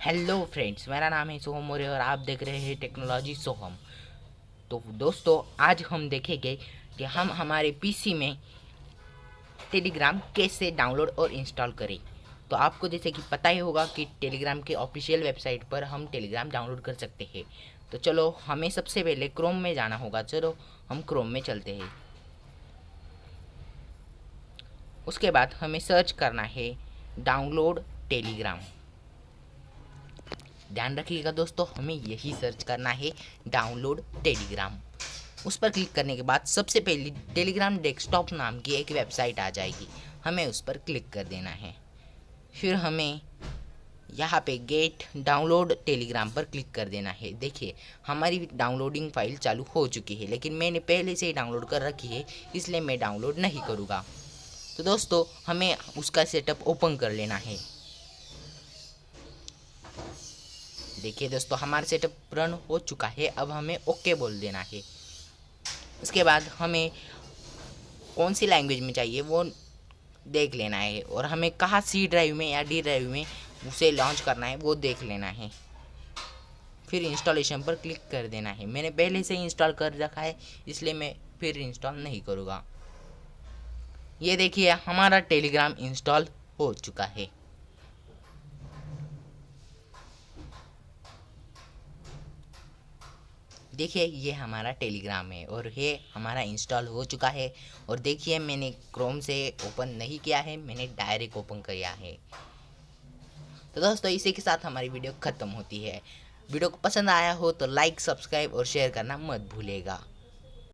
Hello friends, मेरा नाम है सोहम मौर्य और आप देख रहे हैं टेक्नोलॉजी सोहम। तो दोस्तों, आज हम देखेंगे कि हम हमारे पीसी में टेलीग्राम कैसे डाउनलोड और इंस्टॉल करें। तो आपको जैसे कि पता ही होगा कि टेलीग्राम के ऑफिशियल वेबसाइट पर हम टेलीग्राम डाउनलोड कर सकते हैं। तो चलो, हमें सबसे पहले क्रोम में जाना होगा। चलो हम क्रोम में चलते हैं। उसके बाद हमें सर्च करना है डाउनलोड टेलीग्राम। ध्यान रखिएगा दोस्तों, हमें यही सर्च करना है, डाउनलोड टेलीग्राम। उस पर क्लिक करने के बाद सबसे पहले टेलीग्राम डेस्कटॉप नाम की एक वेबसाइट आ जाएगी, हमें उस पर क्लिक कर देना है। फिर हमें यहाँ पे गेट डाउनलोड टेलीग्राम पर क्लिक कर देना है। देखिए, हमारी डाउनलोडिंग फाइल चालू हो चुकी है, लेकिन मैंने पहले से ही डाउनलोड कर रखी है, इसलिए मैं डाउनलोड नहीं करूँगा। तो दोस्तों, हमें उसका सेटअप ओपन कर लेना है। देखिए दोस्तों, हमारा सेटअप रन हो चुका है। अब हमें ओके बोल देना है। उसके बाद हमें कौन सी लैंग्वेज में चाहिए वो देख लेना है, और हमें कहाँ सी ड्राइव में या डी ड्राइव में उसे लॉन्च करना है वो देख लेना है। फिर इंस्टॉलेशन पर क्लिक कर देना है। मैंने पहले से ही इंस्टॉल कर रखा है, इसलिए मैं फिर इंस्टॉल नहीं करूँगा। ये देखिए, हमारा टेलीग्राम इंस्टॉल हो चुका है। देखिए, ये हमारा टेलीग्राम है और ये हमारा इंस्टॉल हो चुका है। और देखिए, मैंने क्रोम से ओपन नहीं किया है, मैंने डायरेक्ट ओपन किया है। तो दोस्तों, इसी के साथ हमारी वीडियो ख़त्म होती है। वीडियो को पसंद आया हो तो लाइक, सब्सक्राइब और शेयर करना मत भूलिएगा।